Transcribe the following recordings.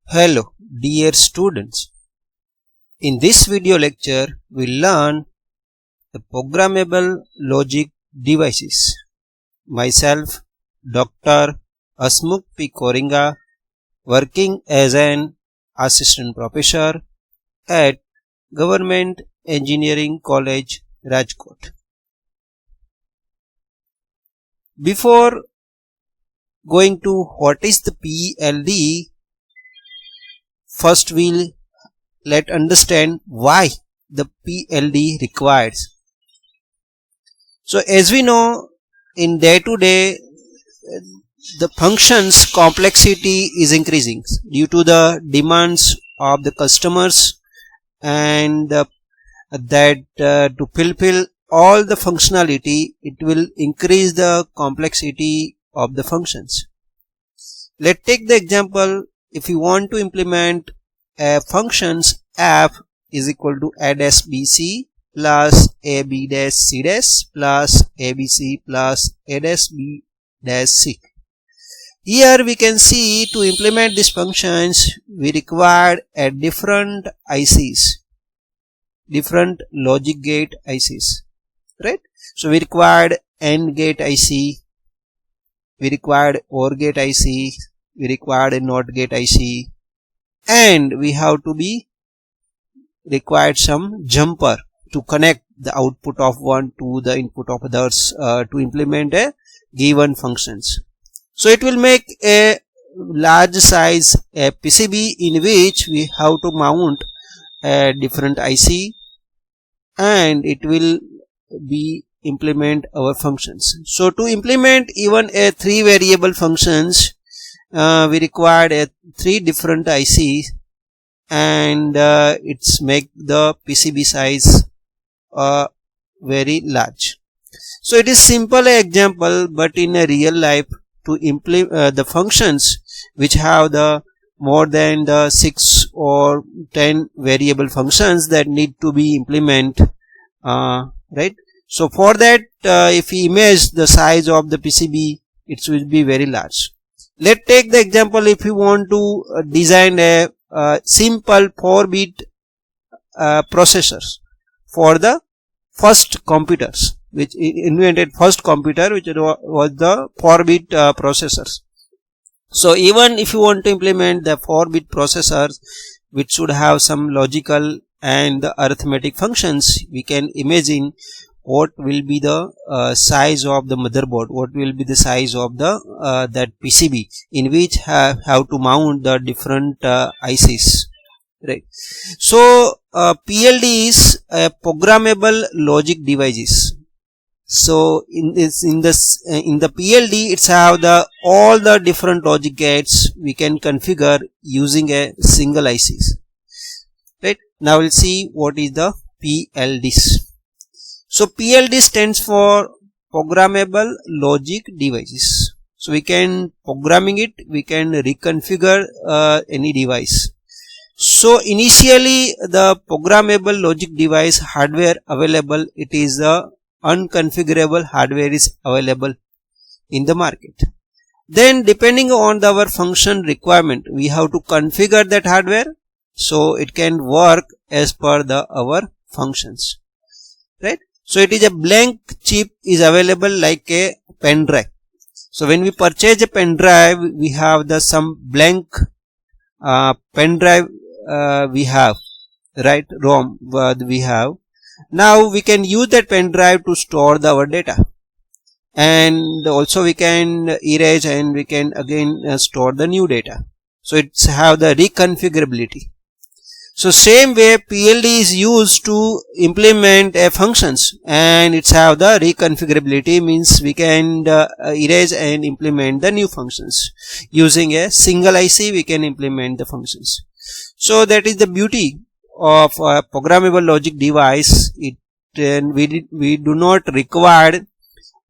Hello dear students, in this video lecture we'll learn the programmable logic devices. Myself Dr. Asmuk P. Koringa, working as an assistant professor at Government Engineering College, Rajkot. Before going to what is the PLD, first we'll let understand why the PLD requires. So as we know, in day to day the functions complexity is increasing due to the demands of the customers, and that to fulfill all the functionality it will increase the complexity of the functions. Let's take the example. If you want to implement a functions f is equal to a dash bc plus a b dash c dash plus abc plus a dash b dash c. Here we can see to implement these functions we required a different ICs, different logic gate ICs, right? So we required AND gate IC, we required OR gate IC, we required a NOT gate IC, and we have to be required some jumper to connect the output of one to the input of others to implement a given functions. So it will make a large size a PCB in which we have to mount a different IC, and it will be implement our functions. So to implement even a 3 variable functions, we required 3 different ICs, and it's make the PCB size very large. So it is simple example, but in a real life to implement the functions which have the more than the 6 or 10 variable functions that need to be implemented, right? So for that, if we image the size of the PCB, it will be very large. Let's take the example. If you want to design a simple 4-bit processors for the first computers, which invented first computer, which was the 4-bit processors. So even if you want to implement the 4-bit processors, which should have some logical and the arithmetic functions, we can imagine what will be the size of the motherboard, what will be the size of the that PCB in which have to mount the different ICs, right? So PLD is a programmable logic devices. So in the PLD it's have the all the different logic gates we can configure using a single ICs, right? Now we'll see what is the PLDs. So PLD stands for Programmable Logic Devices. So we can programming it, we can reconfigure any device. So initially the programmable logic device hardware available, it is the unconfigurable hardware is available in the market. Then depending on our function requirement, we have to configure that hardware so it can work as per our functions, right? So it is a blank chip is available like a pen drive. So when we purchase a pen drive, we have the some blank pen drive we have, right? ROM we have. Now we can use that pen drive to store our data, and also we can erase and we can again store the new data. So it's have the reconfigurability. So same way PLD is used to implement a functions, and it's have the reconfigurability, means we can erase and implement the new functions using a single IC. We can implement the functions. So that is the beauty of a programmable logic device. We do not require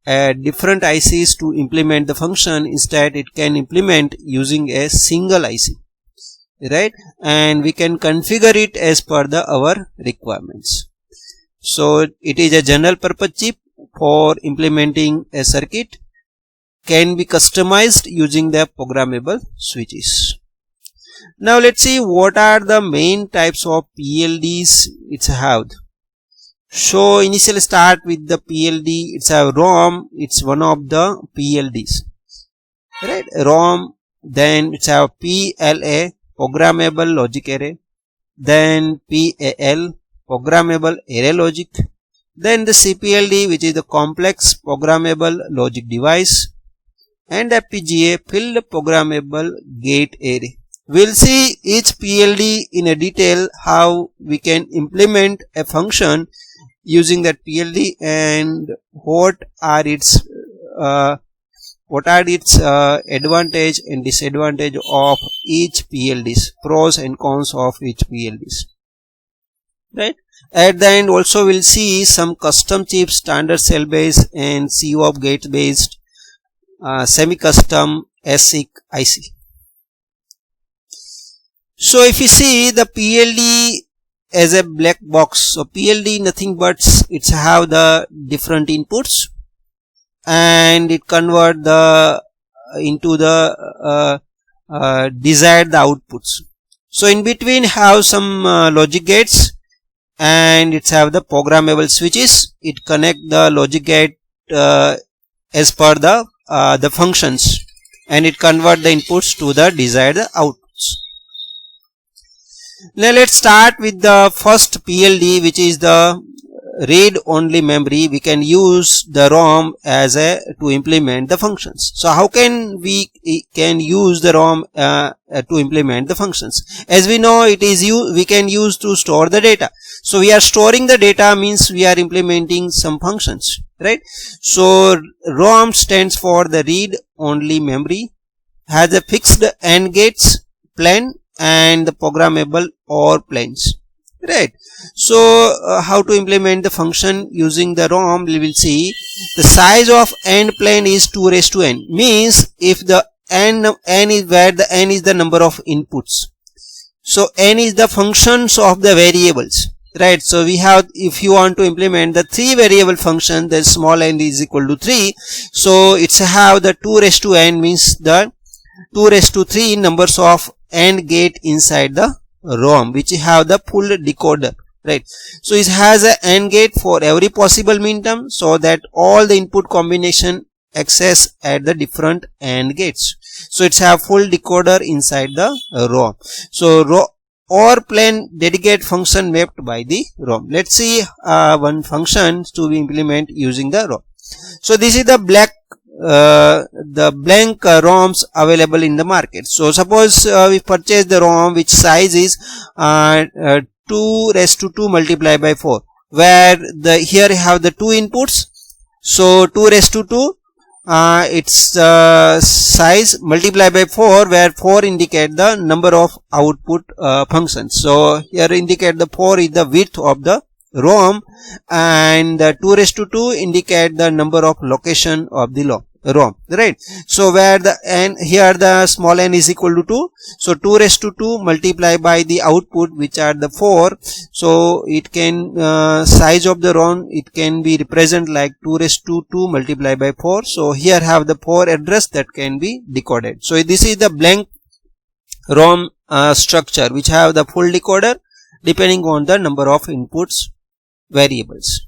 different ICs to implement the function. Instead it can implement using a single IC, right? And we can configure it as per our requirements. So it is a general purpose chip for implementing a circuit, can be customized using the programmable switches. Now let's see what are the main types of PLDs it's have. So initially start with the PLD. It's a ROM. It's one of the PLDs, right? ROM. Then it's a PLA, Programmable Logic Array. Then PAL, Programmable Array Logic. Then the CPLD, which is the Complex Programmable Logic Device. And FPGA, Filled Programmable Gate Array. We'll see each PLD in a detail, how we can implement a function using that PLD and what are its advantage and disadvantage of each PLDs, pros and cons of each PLDs, right? At the end also we'll see some custom chips, standard cell based and COP gate based, semi-custom ASIC IC. So if you see the PLD as a black box, so PLD nothing but it's have the different inputs and it convert the into the desired the outputs. So in between have some logic gates and it's have the programmable switches. It connect the logic gate as per the functions and it convert the inputs to the desired outputs. Now let's start with the first PLD, which is the read only memory. We can use the ROM as to implement the functions. So how can we can use the ROM to implement the functions? As we know, we can use to store the data. So we are storing the data means we are implementing some functions, right? So ROM stands for the read only memory, has a fixed AND gates, plan and the programmable OR planes, right? So how to implement the function using the ROM, we will see the size of AND plane is 2n, means if the n is where the n is the number of inputs, so n is the functions of the variables, right? So we have, if you want to implement the 3 variable function, then small n is equal to 3, so it's have the 2n means the 2⁵ numbers of AND gate inside the ROM, which have the full decoder, right? So it has a AND gate for every possible minterm, so that all the input combination access at the different AND gates. So it's have full decoder inside the ROM. So OR plane dedicate function mapped by the ROM. Let's see one function to be implement using the ROM. So this is the blank ROMs available in the market. So suppose we purchase the ROM which size is 2⁵ multiplied by 4, where here have the 2 inputs. So 2⁵, its size multiplied by 4, where 4 indicate the number of output functions. So here indicate the 4 is the width of the ROM and 2⁵ indicate the number of location of the ROM, right? So where here the small n is equal to 2, so 2⁵ multiplied by the output, which are the 4, so it can size of the ROM, it can be represent like 2⁵ multiplied by 4. So here have the 4 address that can be decoded. So this is the blank ROM structure, which have the full decoder depending on the number of inputs variables.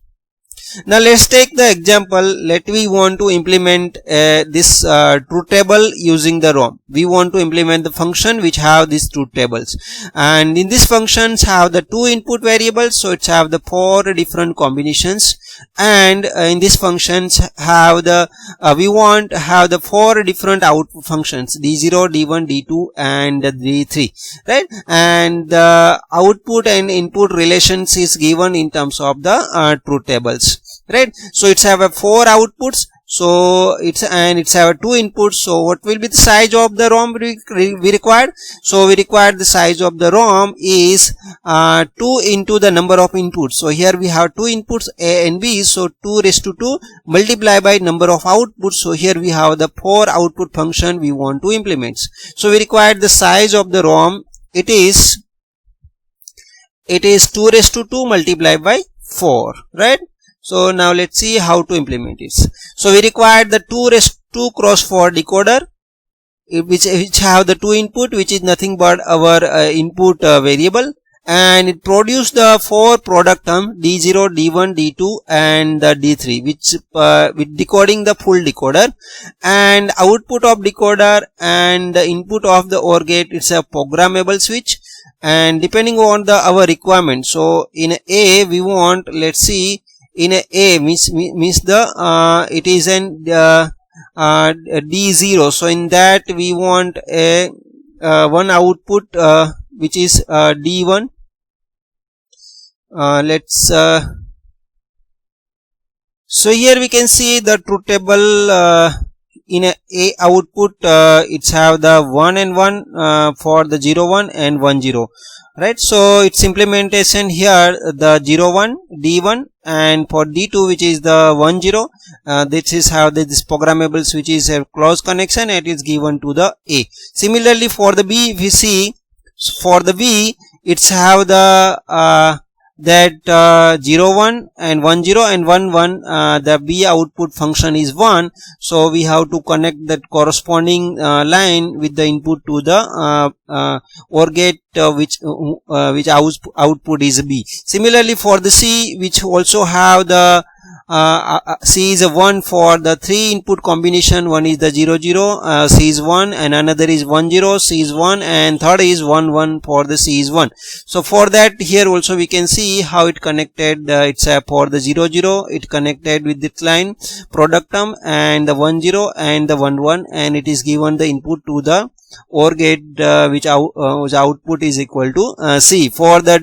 Now let's take the example. We want to implement this truth table using the ROM. We want to implement the function which have these truth tables, and in these functions have the 2 input variables, so it have the 4 different combinations, and in these functions have the we want to have the 4 different output functions, D0, D1, D2 and D3, right? And the output and input relations is given in terms of the truth tables, right? So it's have a 4 outputs, so it's have 2 inputs. So what will be the size of the ROM we required? So we require the size of the ROM is 2 into the number of inputs. So here we have 2 inputs A and B, so 2⁵ multiplied by number of outputs. So here we have the 4 output function we want to implement. So we require the size of the ROM, it is 2⁵ multiplied by 4, right? So now let's see how to implement it. So we require the 2⁵4 decoder. which have the two input, which is nothing but our input variable, and it produced the 4 product term D0, D1, D2 and the D3, which with decoding the full decoder, and output of decoder and the input of the OR gate, it's a programmable switch, and depending on the our requirement. So in A we want, let's see, in A means the it is an D0, so in that we want a one output which is D1. Let's so here we can see the truth table. In a output it's have the 1 and 1 for the 0 1 and 1 0, right? So its implementation here, the 0 1 D1, and for D2 which is the 1 0, this is how this programmable switch is a close connection, and it is given to the A. Similarly for the B, if we see, for the B it's have the that 0 1 and 1 0 and 1 1, the B output function is 1, so we have to connect that corresponding line with the input to the OR gate which output is B. Similarly for the C, which also have the C is a 1 for the 3 input combination. One is the 0 0, C is 1, and another is 1 0, C is 1, and third is 1 1 for the C is 1. So for that, here also we can see how it connected. It's for the 0 0, it connected with this line product term, and the 1 0 and the 1 1, and it is given the input to the OR gate which output is equal to C. For the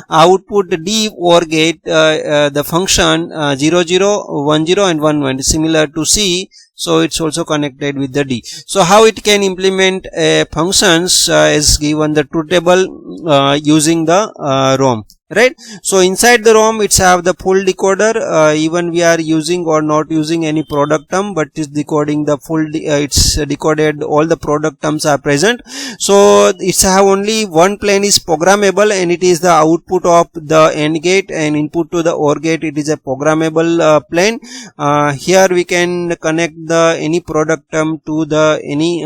output D OR gate, the function 0 0, 1 0 and 1 1 is similar to C, so it's also connected with the D. So how it can implement functions is given the truth table using the ROM. Right. So inside the ROM it's have the full decoder, even we are using or not using any product term, but it's decoding the full it's decoded, all the product terms are present. So it's have only one plane is programmable, and it is the output of the AND gate and input to the OR gate. It is a programmable plane. Here we can connect the any product term to the any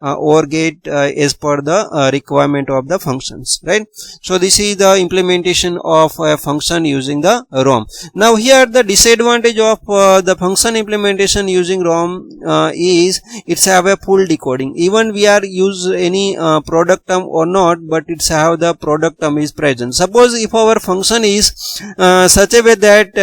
OR gate as per the requirement of the functions, right? So this is the implementation of a function using the ROM. Now here the disadvantage of the function implementation using ROM is it's have a full decoding. Even we are use any product term or not, but it's have the product term is present. Suppose if our function is such a way that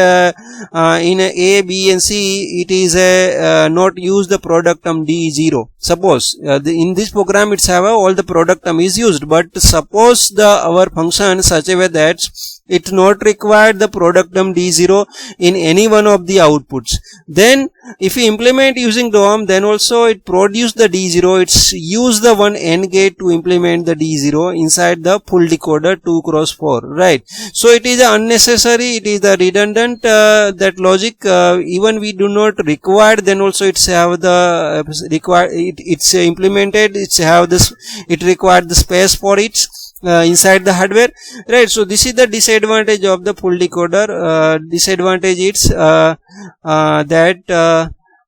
in A, B and C it is a not use the product term D0. Suppose in this program it's have all the product term is used, but suppose our function such a way that it not required the product term D0 in any one of the outputs, then if we implement using ROM, then also it produce the D0. It's use the one AND gate to implement the D0 inside the full decoder 2x4, right? So it is unnecessary, it is the redundant that logic, even we do not require, then also it's have the required, it's implemented, it's have this, it required the space for it inside the hardware, right? So this is the disadvantage of the full decoder. Disadvantage is that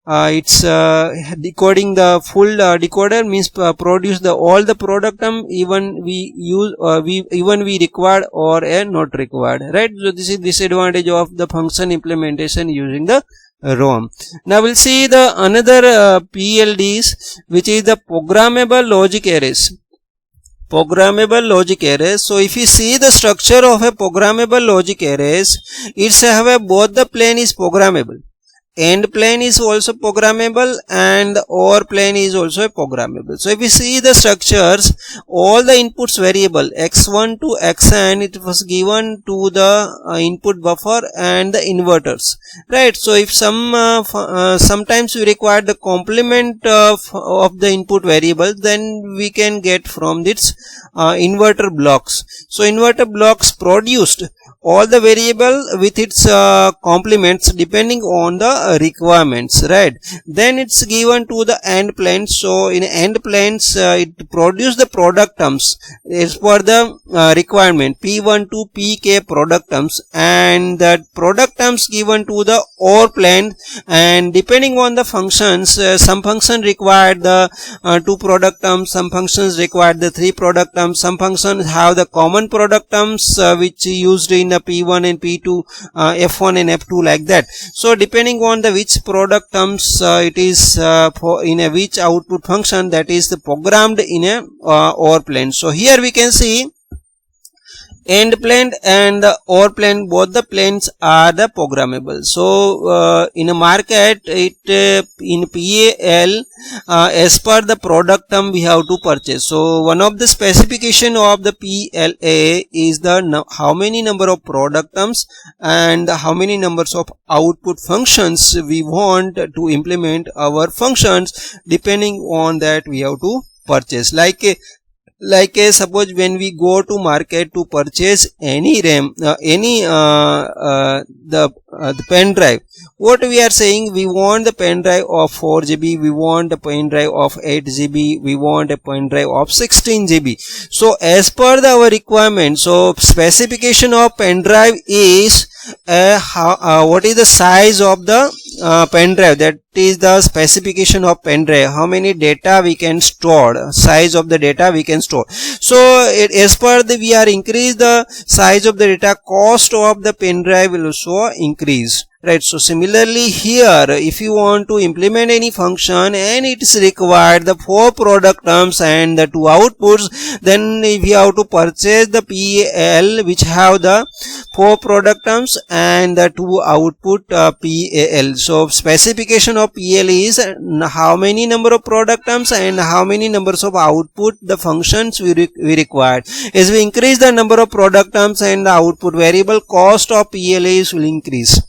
it's decoding the full decoder means produce the all the product term, even we use even we required or not required, right? So this is disadvantage of the function implementation using the ROM. Now we'll see the another PLDs, which is the programmable logic arrays. Programmable logic arrays. So if you see the structure of a programmable logic arrays, it's have a both the plane is programmable, AND plane is also programmable, and OR plane is also programmable. So if we see the structures, all the inputs variable x1 to xn, it was given to the input buffer and the inverters, right? So if sometimes we require the complement of the input variable, then we can get from this inverter blocks. So inverter blocks produced all the variable with its complements depending on the requirements, right? Then it's given to the end planes. So in end planes it produce the product terms as per the requirement P1 to Pk product terms, and that product terms given to the OR plane, and depending on the functions, some function required the 2 product terms, some functions require the 3 product terms, some functions have the common product terms which used in the P1 and P2, F1 and F2, like that. So depending on the which product terms it is for in a which output function, that is programmed in a OR plane. So here we can see end plane and the OR plane, both the planes are the programmable. So in a market, it in PAL as per the product term we have to purchase. So one of the specification of the PLA is the how many number of product terms and how many numbers of output functions we want to implement our functions. Depending on that we have to purchase. Like suppose when we go to market to purchase any RAM, the pen drive, what we are saying, we want the pen drive of 4 GB, we want the pen drive of 8 GB, we want a pen drive of 16 GB. So as per our requirement, so specification of pen drive is what is the size of the pen drive, that is the specification of pen drive, how many data we can store, size of the data we can store. So as per the we are increase the size of the data, cost of the pen drive will also increase, right? So similarly here, if you want to implement any function and it is required the 4 product terms and the 2 outputs, then if you have to purchase the PAL which have the 4 product terms and the 2 output PAL. So specification of PL is how many number of product terms and how many numbers of output the functions we require. As we increase the number of product terms and the output variable, cost of PLAs will increase.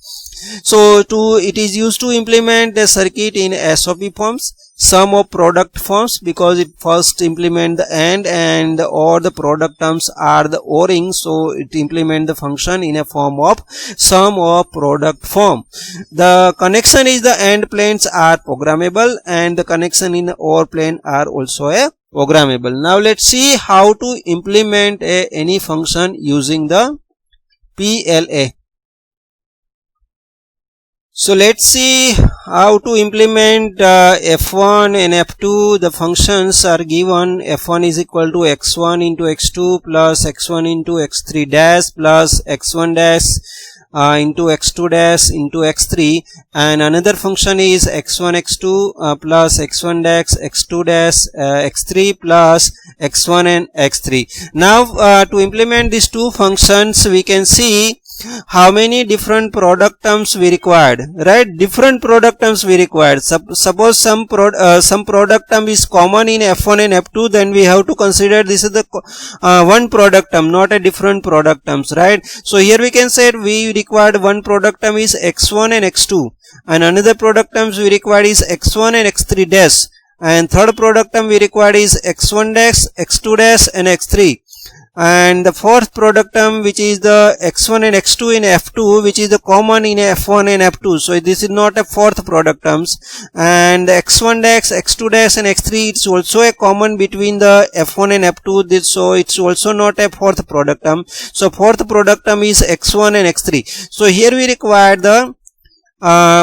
So it is used to implement the circuit in SOP forms, sum of product forms, because it first implement the and or the product terms are the ORing, so it implement the function in a form of sum of product form. The connection is the end planes are programmable and the connection in the OR plane are also a programmable. Now let's see how to implement any function using the PLA. So let's see how to implement F1 and F2. The functions are given. F1 is equal to x1 into x2 plus x1 into x3 dash plus x1 dash into x2 dash into x3, and another function is x1 x2 plus x1 dash x2 dash x3 plus x1 and x3. Now to implement these two functions, we can see how many different product terms we required, right? Different product terms we required. Suppose some product term is common in F1 and F2, then we have to consider this is the one product term, not a different product terms, right? So here we can say we required one product term is x1 and x2, and another product terms we required is x1 and x3 dash, and third product term we required is x1 dash, x2 dash and x3. And the fourth product term, which is the x1 and x2 in F2, which is the common in F1 and F2. So this is not a fourth product terms. And x1 dash, x2 dash and x3, it's also a common between the F1 and F2. So it's also not a fourth product term. So fourth product term is x1 and x3. So here we require the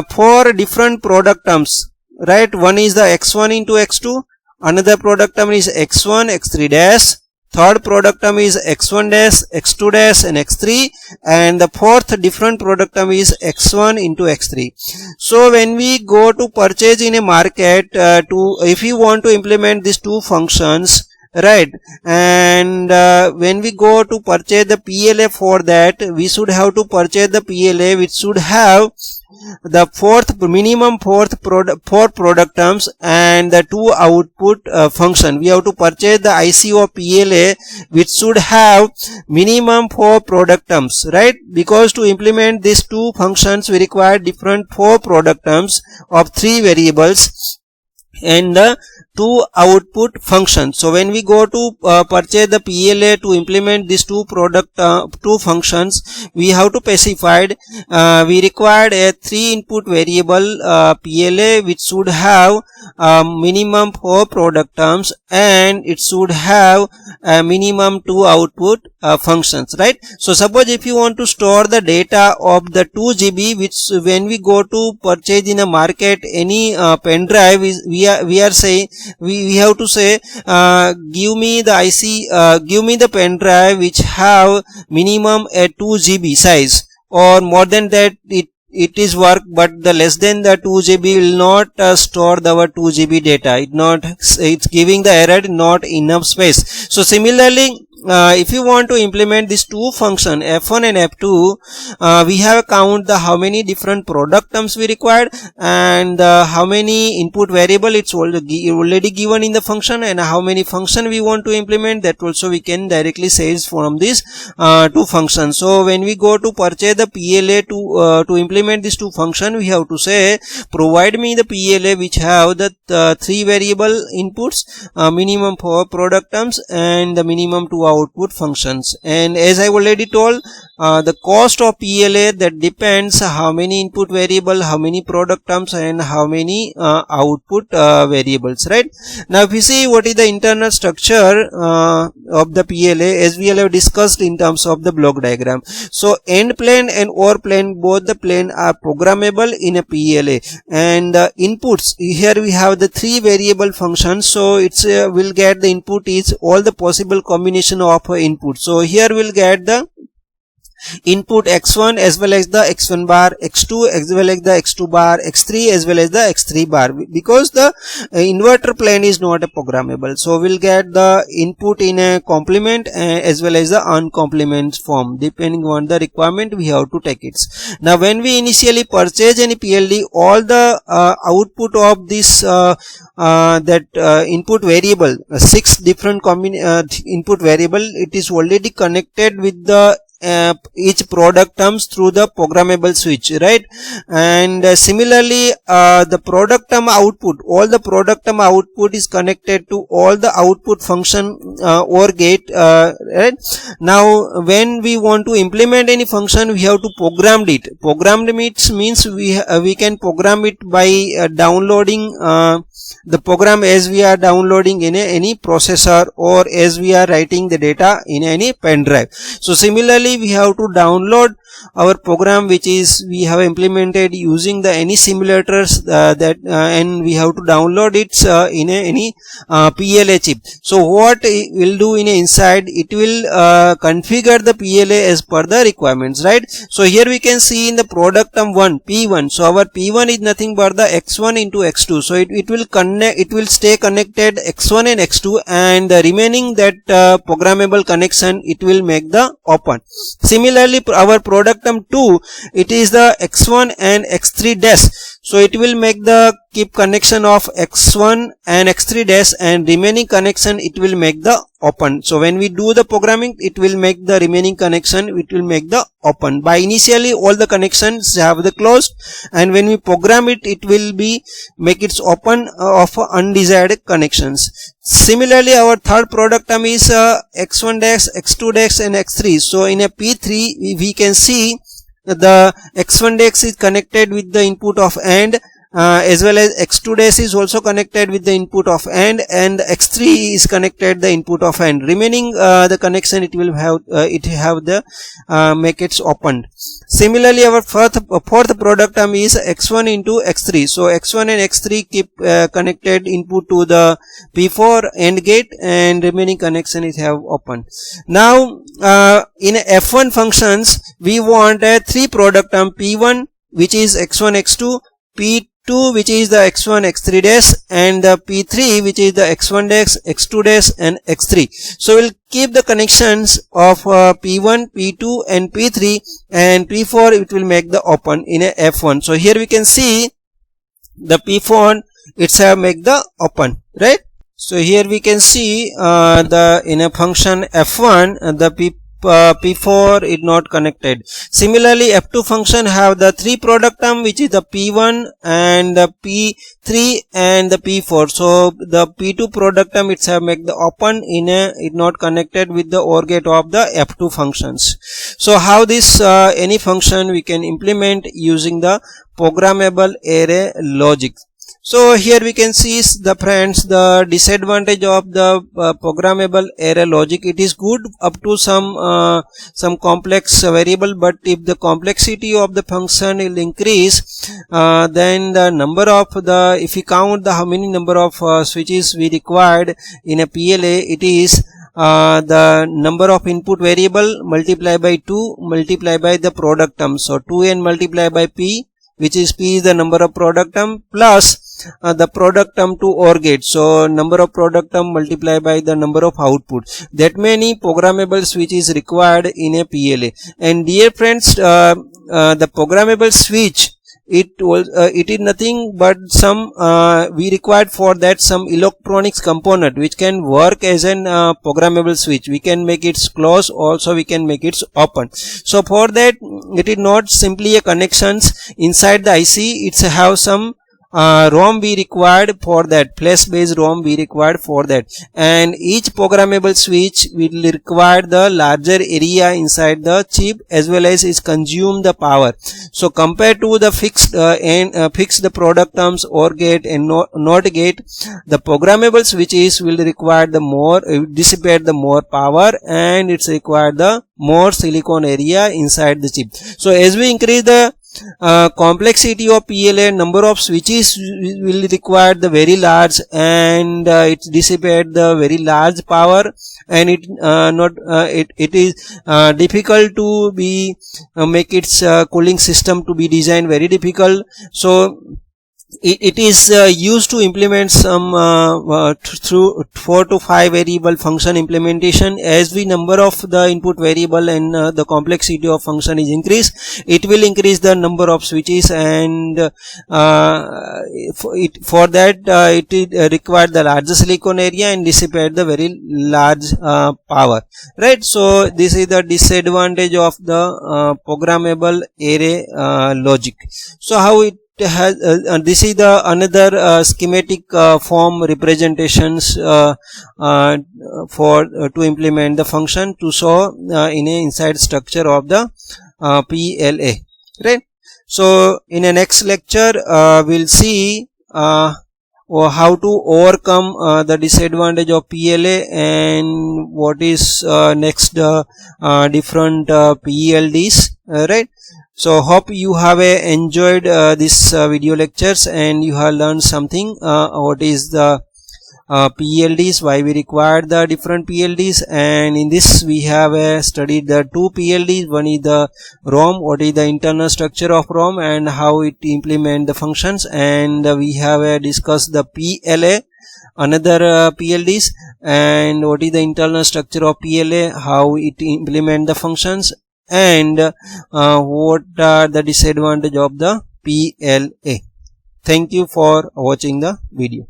4 different product terms, right? One is the x1 into x2. Another product term is x1, x3 dash. Third product term is x1 dash, x2 dash and x3, and the fourth different product term is x1 into x3. So when we go to purchase in a market, if you want to implement these two functions, right, and when we go to purchase the PLA, for that we should have to purchase the PLA which should have the minimum four product terms and the 2 output function. We have to purchase the IC of PLA which should have minimum 4 product terms, right? Because to implement these 2 functions we require different 4 product terms of 3 variables, and the two output functions. So when we go to purchase the PLA to implement these two functions, we have to specify we required a 3 input variable PLA, which should have minimum 4 product terms, and it should have a minimum 2 output functions, right? So suppose if you want to store the data of the 2 GB, which when we go to purchase in a market any pen drive, we are saying we have to say give me the give me the pen drive which have minimum a 2 GB size, or more than that it is work, but the less than the 2 GB will not store our 2 GB data. It's giving the error not enough space. So similarly, if you want to implement these two functions F1 and F2, we have count the how many different product terms we required, and how many input variable it's already given in the function, and how many function we want to implement. That also we can directly say from these two functions. So when we go to purchase the PLA to implement these two functions, we have to say provide me the PLA which have the 3 variable inputs, minimum 4 product terms, and the minimum 2 output functions. And as I already told, the cost of PLA, that depends how many input variable, how many product terms, and how many output variables, right? Now if you see what is the internal structure of the PLA, as we have discussed in terms of the block diagram. So end plane and OR plane, both the plane are programmable in a PLA, and inputs, here we have the 3 variable functions. So it's will get the input is all the possible combination of input. So here we'll get the input x1 as well as the x1 bar, x2 as well as the x2 bar, x3 as well as the x3 bar, because the inverter plane is not a programmable. So we'll get the input in a complement as well as the uncomplement form. Depending on the requirement, we have to take it. Now when we initially purchase any PLD, all the output of this input variable, 6 different input variable, it is already connected with the each product terms through the programmable switch, right? And similarly, the product term output, all the product term output is connected to all the output function OR gate, right? Now when we want to implement any function, we have to program it. Programmed it means we can program it by downloading the program as we are downloading in any processor, or as we are writing the data in any pen drive. So similarly, we have to download our program which is we have implemented using the any simulators and we have to download it in any PLA chip. So what it will do in inside, it will configure the PLA as per the requirements, right? So here we can see in the product term 1 P1. So our P1 is nothing but the x1 into x2. So it will connect, it will stay connected x1 and x2, and the remaining that programmable connection, it will make the open. Similarly, our product term 2, it is the x1 and x3 dash. So it will make the keep connection of x1 and x3 dash, and remaining connection it will make the open. So when we do the programming, it will make the remaining connection, it will make the open. By initially all the connections have the closed, and when we program it, it will be make it open of undesired connections. Similarly, our third product term is x1 dash, x2 dash, and x3. So in a P3 we can see the x1 dash is connected with the input of AND, as well as x2 dash is also connected with the input of AND, and x3 is connected the input of AND. Remaining the connection, it will have the make it opened. Similarly, our fourth product term is x1 into x3. So x1 and x3 keep connected input to the P4 AND gate, and remaining connection is have open. Now in F1 functions, we want a 3 product term, P1 which is x1 x2, P2 which is the x1 x3 dash, and the P3 which is the x1 dash, x2 dash, and x3. So we'll keep the connections of P1, P2, and P3, and P4 it will make the open in a F1. So here we can see the P4 it's have make the open, right? So here we can see the in a function F1 the P4 is not connected. Similarly, F2 function have the 3 product term, which is the P1 and the P3 and the P4. So the P2 product term itself make the open in a it not connected with the OR gate of the F2 functions. So how this any function we can implement using the programmable array logic. So here we can see the friends the disadvantage of the programmable array logic. It is good up to some complex variable, but if the complexity of the function will increase, then the number of the if we count the how many number of switches we required in a PLA, it is the number of input variable multiplied by 2 multiplied by the product term. So 2n multiplied by p, which is p is the number of product term, plus the product term to OR gate. So number of product term multiplied by the number of output. That many programmable switch is required in a PLA. And dear friends, the programmable switch, it is nothing but some we required for that some electronics component which can work as an programmable switch. We can make it close, also we can make it open. So for that, it is not simply a connections inside the IC, it's have some ROM we required for that, flash based ROM we required for that, and each programmable switch will require the larger area inside the chip as well as is consume the power. So compared to the fixed fixed product terms OR gate and NOT gate, the programmable switches will require the more dissipate the more power, and it's require the more silicon area inside the chip. So as we increase the complexity of PLA, number of switches will require the very large, and it dissipate the very large power, and it is difficult to be make its cooling system to be designed very difficult. So it is used to implement some through 4 to 5 variable function implementation. As the number of the input variable and the complexity of function is increased, it will increase the number of switches, and for that it requires the larger silicon area and dissipate the very large power, right? So this is the disadvantage of the programmable array logic. So how it has this is the another schematic form representations for to implement the function to show in a inside structure of the PLA, right? So in a next lecture we'll see or how to overcome the disadvantage of PLA, and what is next different PLDs, right? So hope you have enjoyed this video lectures, and you have learned something what is the PLDs, why we require the different PLDs, and in this we have studied the 2 PLDs. One is the ROM, what is the internal structure of ROM and how it implement the functions, and we have discussed the PLA, another PLDs, and what is the internal structure of PLA, how it implement the functions, and what are the disadvantage of the PLA. Thank you for watching the video.